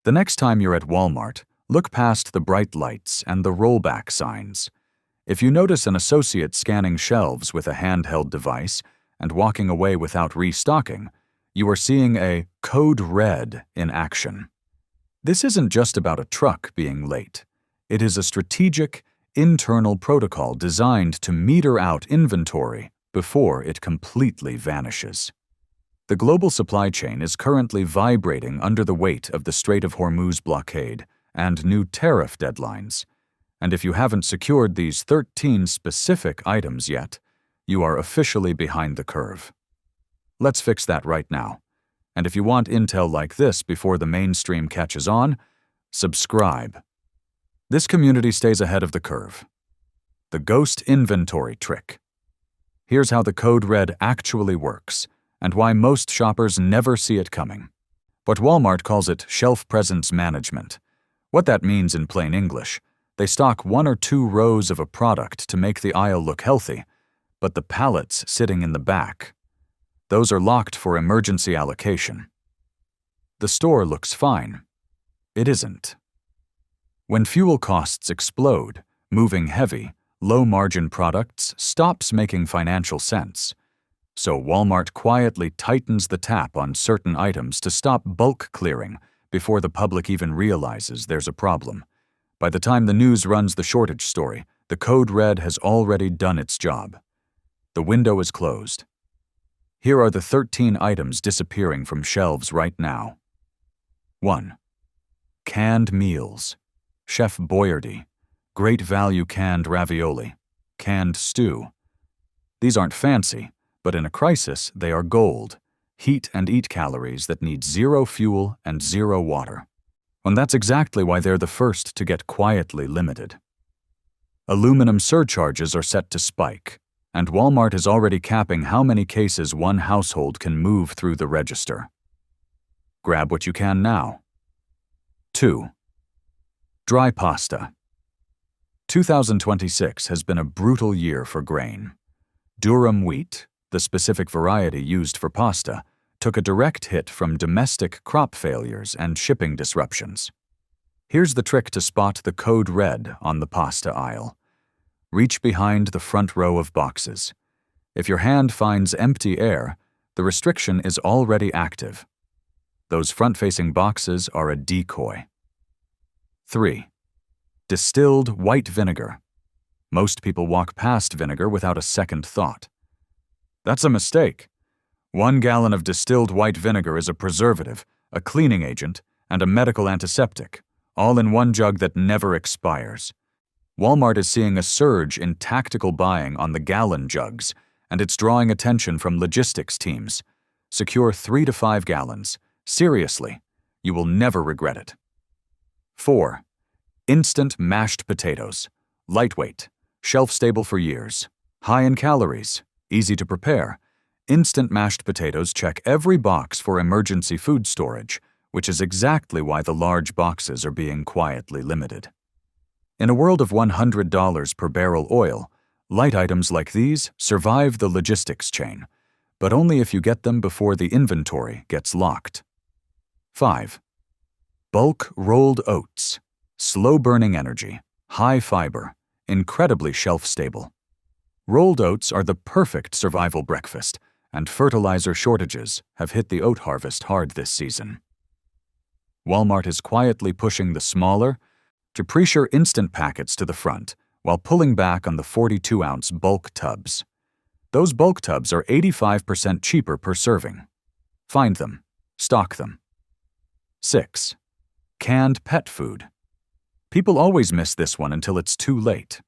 The next time you're at Walmart, look past the bright lights and the rollback signs. If you notice an associate scanning shelves with a handheld device and walking away without restocking, you are seeing a code red in action. This isn't just about a truck being late. It is a strategic, internal protocol designed to meter out inventory before it completely vanishes. The global supply chain is currently vibrating under the weight of the Strait of Hormuz blockade and new tariff deadlines. And if you haven't secured these 13 specific items yet, you are officially behind the curve. Let's fix that right now. And if you want intel like this before the mainstream catches on, subscribe. This community stays ahead of the curve. The ghost inventory trick. Here's how the code red actually works, and why most shoppers never see it coming. But Walmart calls it shelf presence management. What that means in plain English, they stock 1 or 2 rows of a product to make the aisle look healthy, but the pallets sitting in the back, those are locked for emergency allocation. The store looks fine. It isn't. When fuel costs explode, moving heavy, low-margin products stops making financial sense. So Walmart quietly tightens the tap on certain items to stop bulk clearing before the public even realizes there's a problem. By the time the news runs the shortage story, the code red has already done its job. The window is closed. Here are the 13 items disappearing from shelves right now. 1. Canned meals. Chef Boyardee. Great value canned ravioli. Canned stew. These aren't fancy, but in a crisis, they are gold. Heat and eat calories that need 0 fuel and 0 water. And that's exactly why they're the first to get quietly limited. Aluminum surcharges are set to spike, and Walmart is already capping how many cases one household can move through the register. Grab what you can now. 2. Dry pasta. 2026 has been a brutal year for grain. Durum wheat, the specific variety used for pasta, took a direct hit from domestic crop failures and shipping disruptions. Here's the trick to spot the code red on the pasta aisle. Reach behind the front row of boxes. If your hand finds empty air, the restriction is already active. Those front-facing boxes are a decoy. 3. Distilled white vinegar. Most people walk past vinegar without a second thought. That's a mistake. 1 gallon of distilled white vinegar is a preservative, a cleaning agent, and a medical antiseptic, all in one jug that never expires. Walmart is seeing a surge in tactical buying on the gallon jugs, and it's drawing attention from logistics teams. Secure 3 to 5 gallons. Seriously, you will never regret it. 4. Instant mashed potatoes. Lightweight, shelf-stable for years, high in calories, easy to prepare. Instant mashed potatoes check every box for emergency food storage, which is exactly why the large boxes are being quietly limited. In a world of $100 per barrel oil, light items like these survive the logistics chain, but only if you get them before the inventory gets locked. 5. Bulk rolled oats. Slow-burning energy, high fiber, incredibly shelf-stable. Rolled oats are the perfect survival breakfast, and fertilizer shortages have hit the oat harvest hard this season. Walmart is quietly pushing the smaller, Capriccia instant packets to the front while pulling back on the 42-ounce bulk tubs. Those bulk tubs are 85% cheaper per serving. Find them. Stock them. 6. Canned pet food. People always miss this one until it's too late.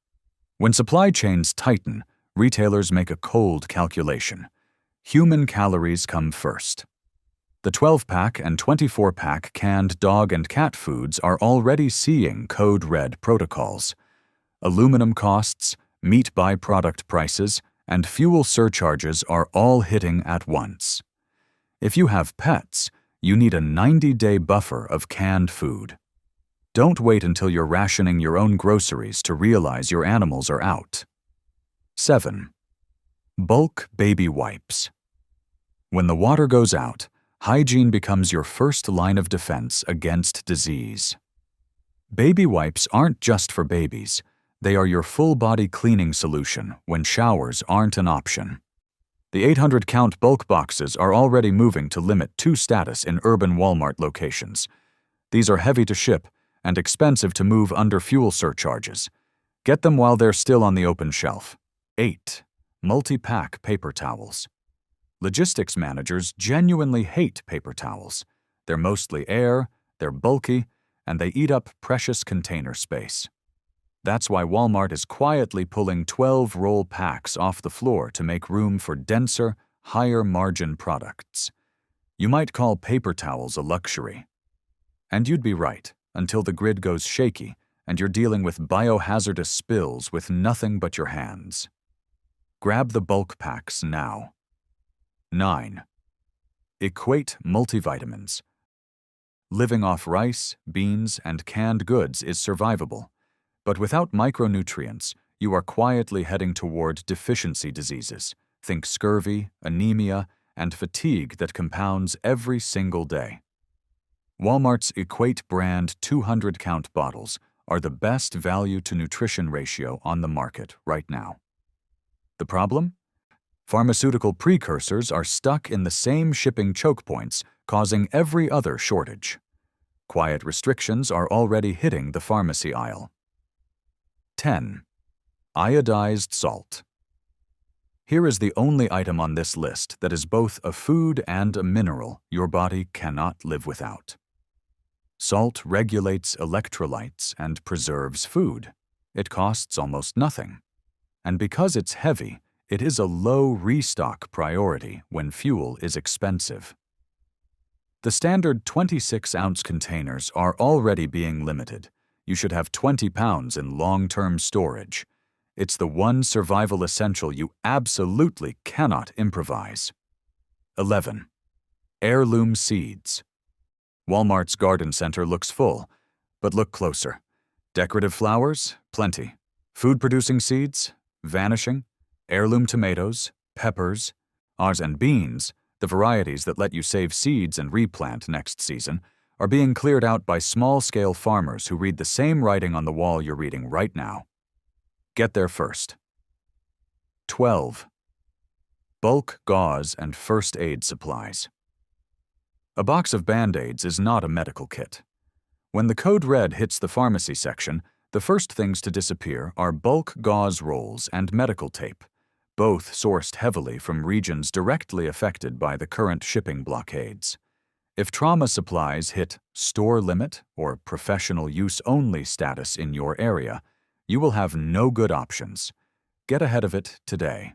When supply chains tighten, retailers make a cold calculation. Human calories come first. The 12-pack and 24-pack canned dog and cat foods are already seeing code red protocols. Aluminum costs, meat byproduct prices, and fuel surcharges are all hitting at once. If you have pets, you need a 90-day buffer of canned food. Don't wait until you're rationing your own groceries to realize your animals are out. 7. Bulk baby wipes. When the water goes out, Hygiene becomes your first line of defense against disease. Baby wipes aren't just for babies. They are your full-body cleaning solution when showers aren't an option. The 800-count bulk boxes are already moving to limit 2 status in urban Walmart locations. These are heavy to ship and expensive to move under fuel surcharges. Get them while they're still on the open shelf. 8. Multi-pack paper towels. Logistics managers genuinely hate paper towels. They're mostly air, they're bulky, and they eat up precious container space. That's why Walmart is quietly pulling 12 roll packs off the floor to make room for denser, higher-margin products. You might call paper towels a luxury. And you'd be right, until the grid goes shaky and you're dealing with biohazardous spills with nothing but your hands. Grab the bulk packs now. 9. Equate multivitamins. Living off rice, beans, and canned goods is survivable. But without micronutrients, you are quietly heading toward deficiency diseases. Think scurvy, anemia, and fatigue that compounds every single day. Walmart's Equate brand 200-count bottles are the best value-to-nutrition ratio on the market right now. The problem? Pharmaceutical precursors are stuck in the same shipping choke points, causing every other shortage. Quiet restrictions are already hitting the pharmacy aisle. 10. Iodized salt. Here is the only item on this list that is both a food and a mineral your body cannot live without. Salt regulates electrolytes and preserves food. It costs almost nothing. And because it's heavy, it is a low restock priority when fuel is expensive. The standard 26-ounce containers are already being limited. You should have 20 pounds in long-term storage. It's the one survival essential you absolutely cannot improvise. 11. Heirloom seeds. Walmart's garden center looks full, but look closer. Decorative flowers? Plenty. Food-producing seeds? Vanishing. Heirloom tomatoes, peppers, and beans, the varieties that let you save seeds and replant next season, are being cleared out by small-scale farmers who read the same writing on the wall you're reading right now. Get there first. 12. Bulk gauze and first aid supplies. A box of Band-Aids is not a medical kit. When the code red hits the pharmacy section, the first things to disappear are bulk gauze rolls and medical tape, both sourced heavily from regions directly affected by the current shipping blockades. If trauma supplies hit store limit or professional use only status in your area, you will have no good options. Get ahead of it today.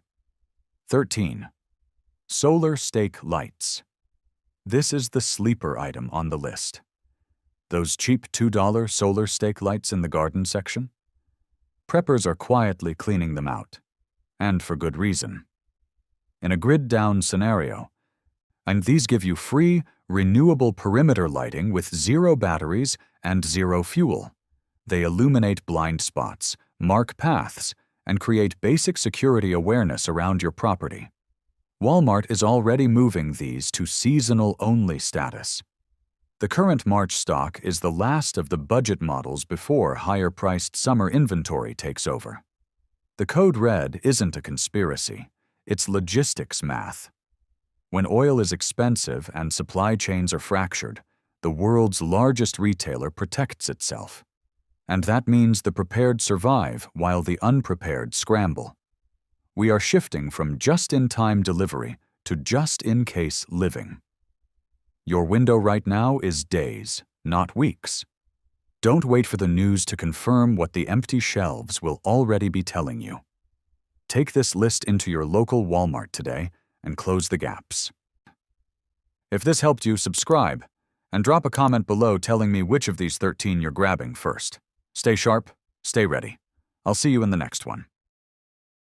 13. Solar stake lights. This is the sleeper item on the list. Those cheap $2 solar stake lights in the garden section? Preppers are quietly cleaning them out, and for good reason. In a grid-down scenario, and these give you free, renewable perimeter lighting with 0 batteries and 0 fuel. They illuminate blind spots, mark paths, and create basic security awareness around your property. Walmart is already moving these to seasonal-only status. The current March stock is the last of the budget models before higher-priced summer inventory takes over. The code red isn't a conspiracy. It's logistics math. When oil is expensive and supply chains are fractured, the world's largest retailer protects itself. And that means the prepared survive while the unprepared scramble. We are shifting from just-in-time delivery to just-in-case living. Your window right now is days, not weeks. Don't wait for the news to confirm what the empty shelves will already be telling you. Take this list into your local Walmart today and close the gaps. If this helped you, subscribe and drop a comment below telling me which of these 13 you're grabbing first. Stay sharp, stay ready. I'll see you in the next one.